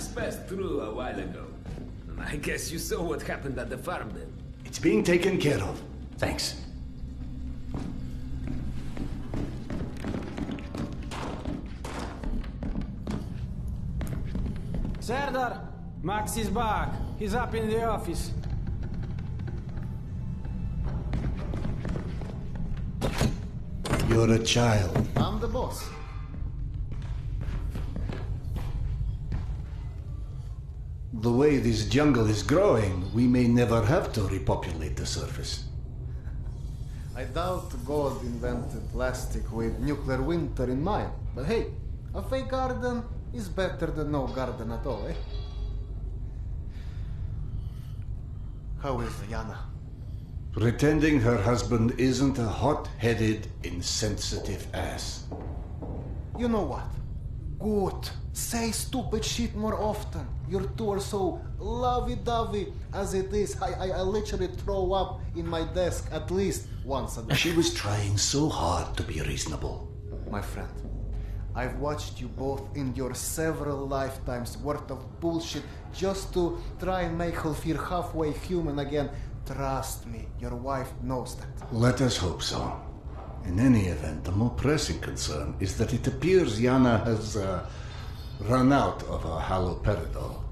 Max passed through a while ago. I guess you saw what happened at the farm then. It's being taken care of. Thanks. Serdar, Max is back. He's up in the office. You're a child. I'm the boss. The way this jungle is growing, we may never have to repopulate the surface. I doubt God invented plastic with nuclear winter in mind. But hey, a fake garden is better than no garden at all, eh? How is Yana? Pretending her husband isn't a hot-headed, insensitive ass. You know what? Good. Say stupid shit more often. Your two are so lovey-dovey as it is. I literally throw up in my desk at least once a day. She was trying so hard to be reasonable. My friend, I've watched you both endure several lifetimes worth of bullshit just to try and make her feel halfway human again. Trust me, your wife knows that. Let us hope so. In any event, the more pressing concern is that it appears Yana has run out of her haloperidol.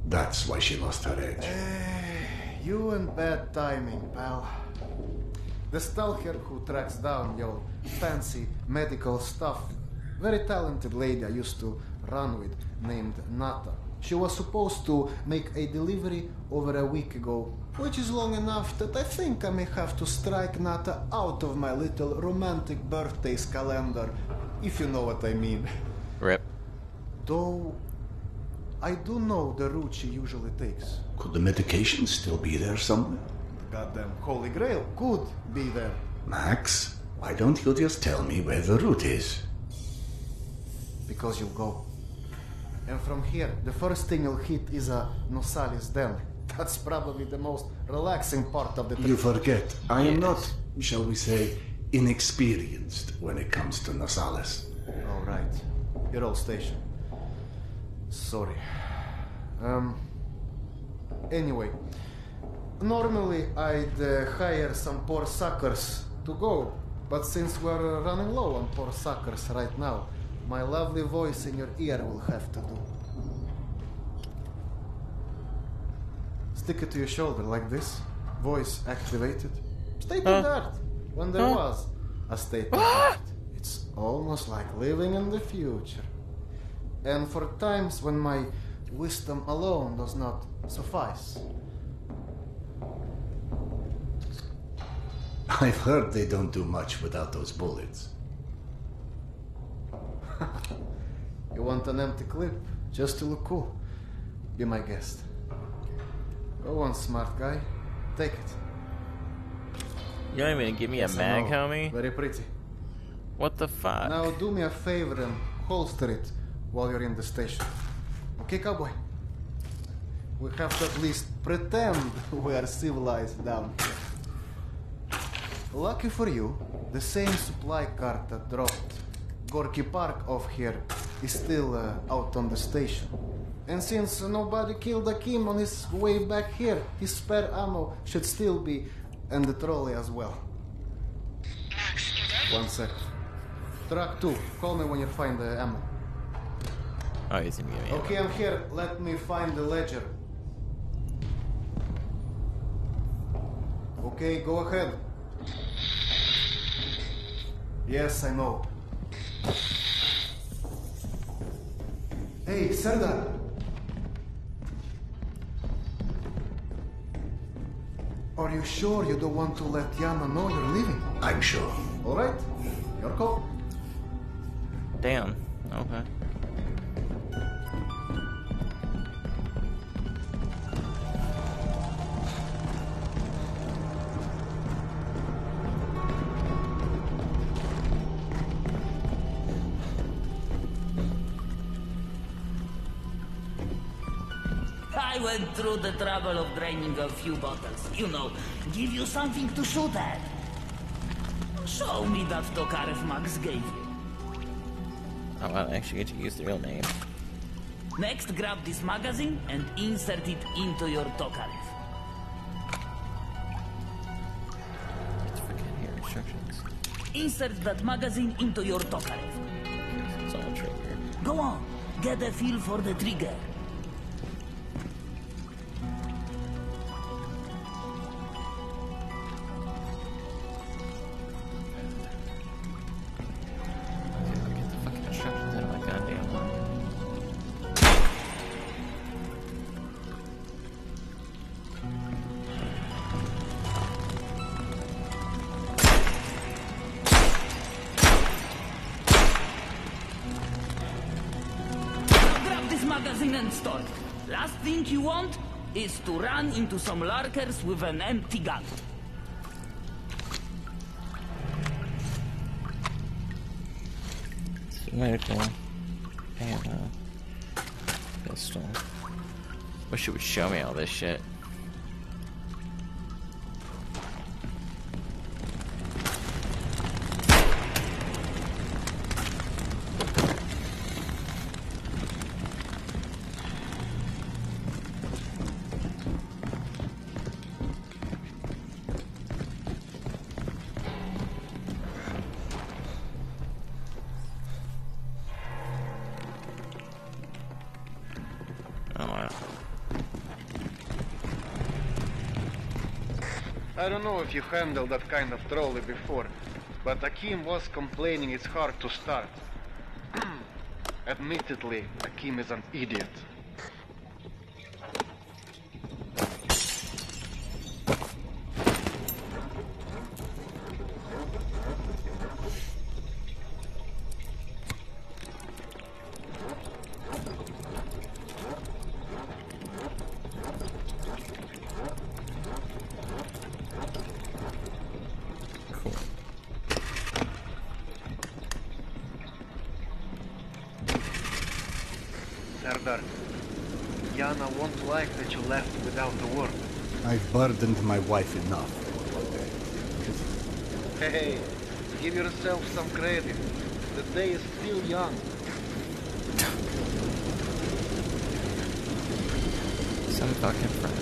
That's why she lost her edge. You and bad timing, pal. The stalker who tracks down your fancy medical stuff, very talented lady I used to run with, named Nata. She was supposed to make a delivery over a week ago, which is long enough that I think I may have to strike Nata out of my little romantic birthdays calendar, if you know what I mean. Rip. Though, I do know the route she usually takes. Could the medication still be there somewhere? The goddamn Holy Grail could be there. Max, why don't you just tell me where the route is? Because you'll go. And from here, the first thing you'll hit is a Nosalis Den. That's probably the most relaxing part of the trip. You forget, I am not, shall we say, inexperienced when it comes to Nosalis. All right. Your old station. Sorry. Anyway. Normally, I'd hire some poor suckers to go. But since we're running low on poor suckers right now, my lovely voice in your ear will have to do. Stick it to your shoulder like this. Voice activated. State of the art. When there was a state of the art. It's almost like living in the future. And for times when my wisdom alone does not suffice. I've heard they don't do much without those bullets. You want an empty clip just to look cool? Be my guest. Go on, smart guy. Take it. You don't even give me a mag, homie? Very pretty. What the fuck? Now do me a favor and holster it while you're in the station. Okay, cowboy? We have to at least pretend we are civilized down here. Lucky for you, the same supply cart that dropped Gorky Park off here is still out on the station. And since nobody killed Akim on his way back here, his spare ammo should still be in the trolley as well. One sec. Truck 2, call me when you find the ammo. Oh, he's gonna give me Okay, I'm here. Let me find the ledger. Okay, go ahead. Yes, I know. Hey, Serdar. Are you sure you don't want to let Yana know you're leaving? I'm sure. All right, your call. Damn. Okay. I went through the trouble of draining a few bottles. You know, give you something to shoot at. Show me that Tokarev Max gave you. Oh, I actually get to use the real name. Next, grab this magazine and insert it into your Tokarev. Let's forget here instructions. Insert that magazine into your Tokarev. It's all trigger. Go on, get a feel for the trigger. Get the fucking instructions out of my goddamn mind. Grab this magazine and store it. Last thing you want is to run into some lurkers with an empty gun. Medical ammo. Pistol. Wish it would show me all this shit. I don't know if you handled that kind of trolley before, but Akim was complaining it's hard to start. Admittedly, Akim is an idiot. Serdar, Yana won't like that you left without a word. I've burdened my wife enough. Hey, give yourself some credit. The day is still young. Some fucking friend.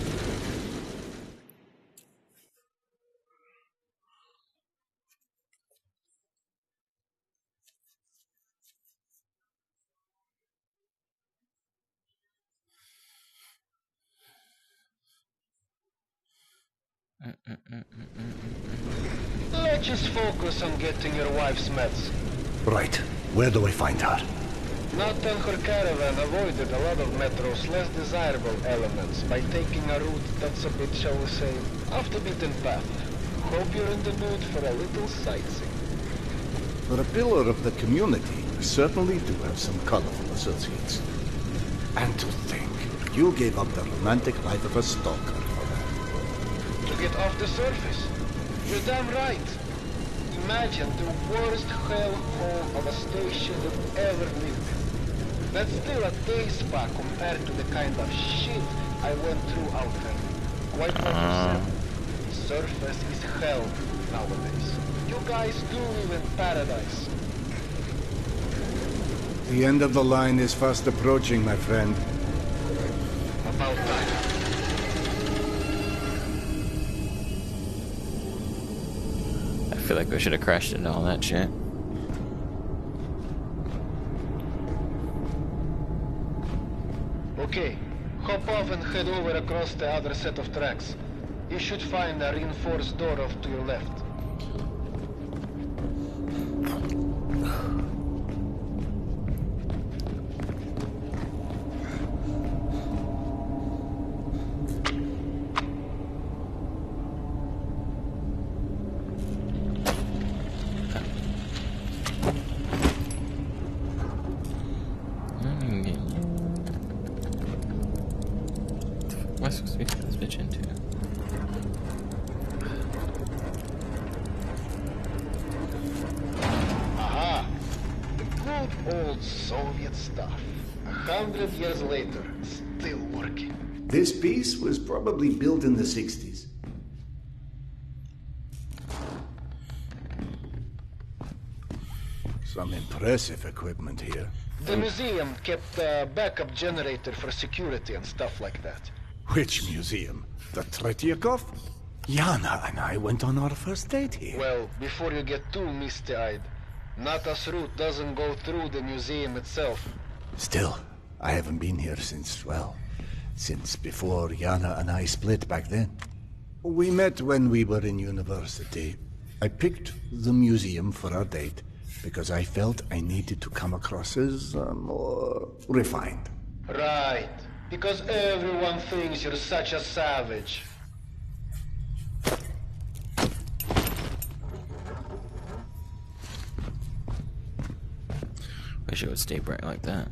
Let's just focus on getting your wife's meds. Right. Where do I find her? Not on her caravan avoided a lot of Metro's less desirable elements by taking a route that's a bit, shall we say, off the beaten path. Hope you're in the mood for a little sightseeing. For a pillar of the community, we certainly do have some colorful associates. And to think, you gave up the romantic life of a stalker for that. To get off the surface? You're damn right. Imagine the worst hellhole of a station you've ever lived in. That's still a day spa compared to the kind of shit I went through out there. Quite like you said, surface is hell nowadays. You guys do live in paradise. The end of the line is fast approaching, my friend. About time. I feel like we should have crashed into all that shit. Okay, hop off and head over across the other set of tracks. You should find a reinforced door off to your left. What's supposed to be this bitch into? Aha! The good old Soviet stuff. 100 years later, still working. This piece was probably built in the 60s. some impressive equipment here. The museum kept a backup generator for security and stuff like that. Which museum? The Tretiakov? Yana and I went on our first date here. Well, before you get too misty-eyed, Nata's route doesn't go through the museum itself. Still, I haven't been here since, well, since before Yana and I split back then. We met when we were in university. I picked the museum for our date because I felt I needed to come across as more refined. Right, because everyone thinks you're such a savage. Wish it would stay bright like that.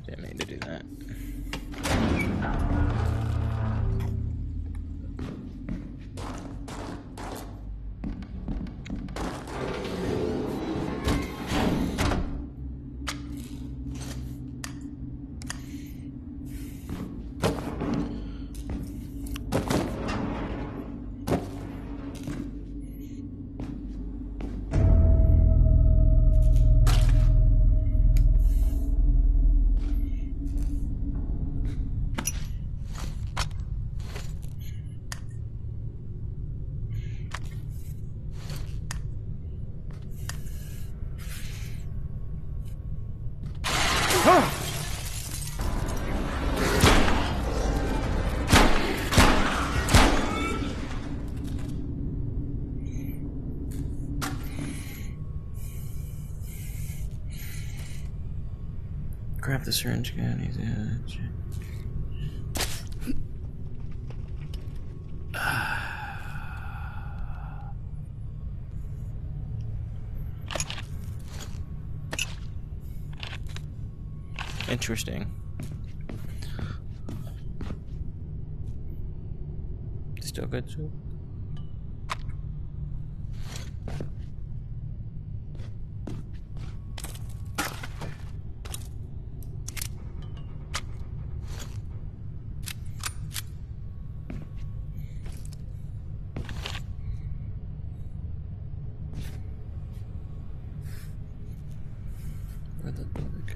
Didn't mean to do that. Grab the syringe again. Interesting. Still good too. Where'd that bullet go?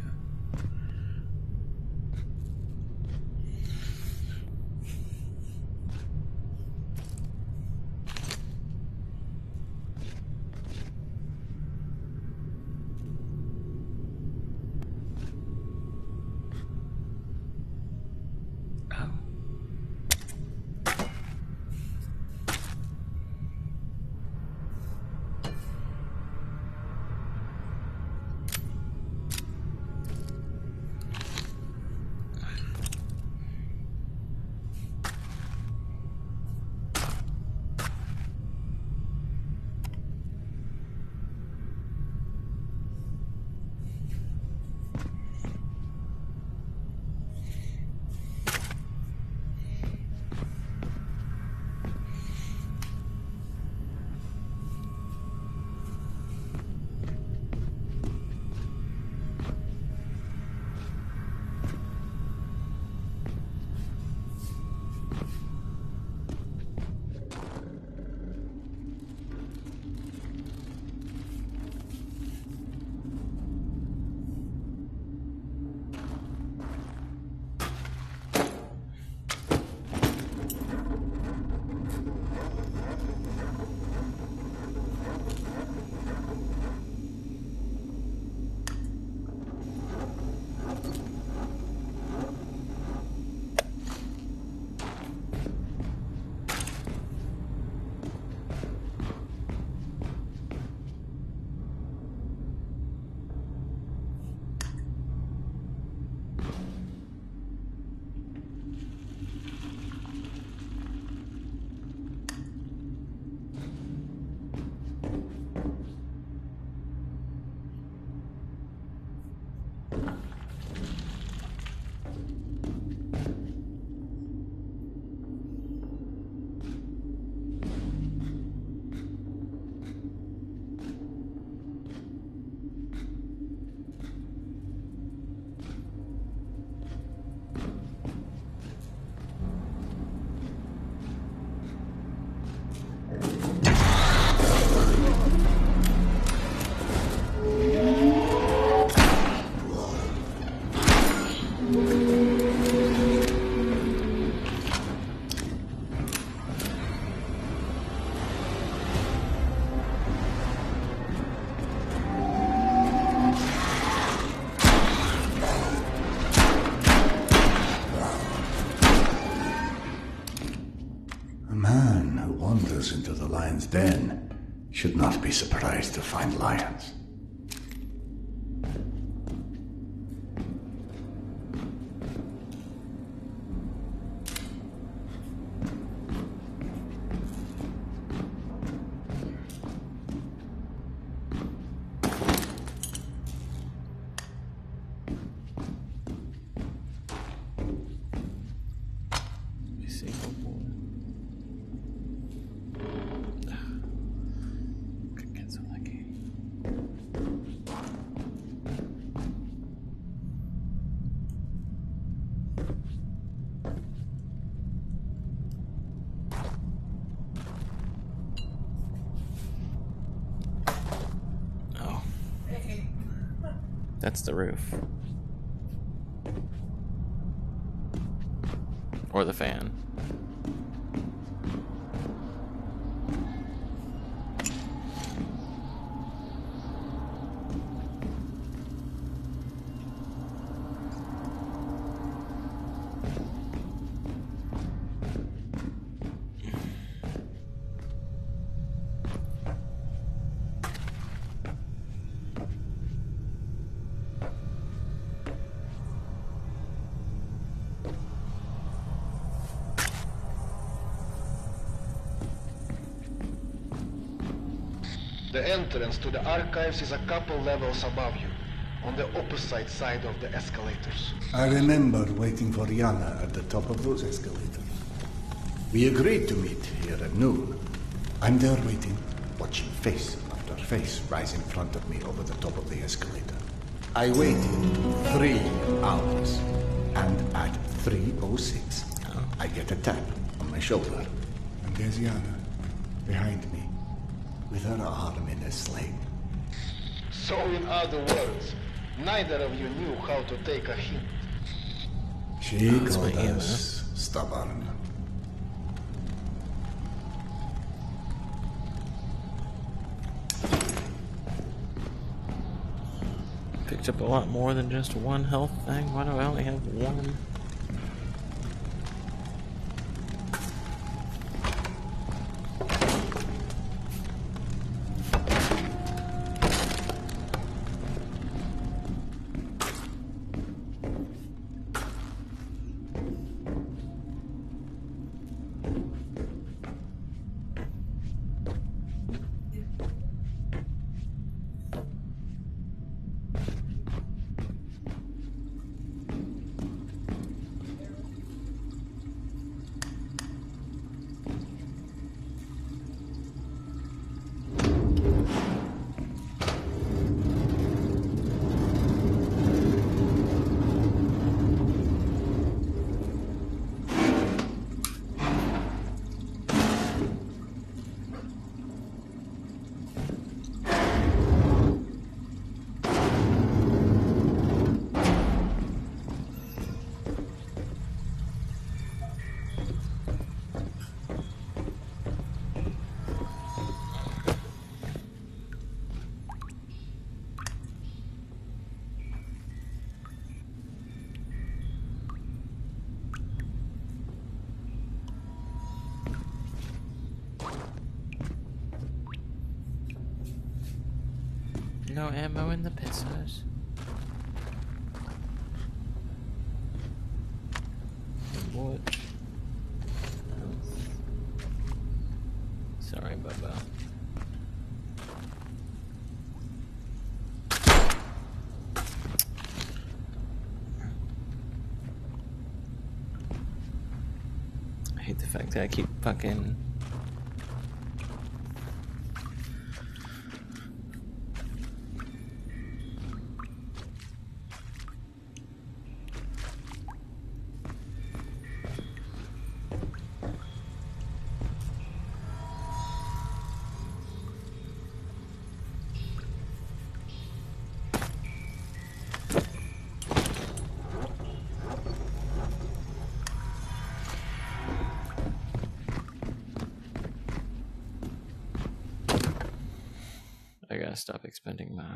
man who wanders into the lion's den should not be surprised to find lions. That's the roof. Or the fan. The entrance to the archives is a couple levels above you, on the opposite side of the escalators. I remember waiting for Yana at the top of those escalators. We agreed to meet here at noon. I'm there waiting, watching face after face rise in front of me over the top of the escalator. I waited 3 hours, and at 3:06, I get a tap on my shoulder. And there's Yana, behind me, with her arm in a sling. So in other words, neither of you knew how to take a hint. She called us stubborn. Picked up a lot more than just one health thing. Why do I only have one? No ammo in the pizzas. What? Sorry, Bubba. I hate the fact that I keep fucking... I gotta stop expending my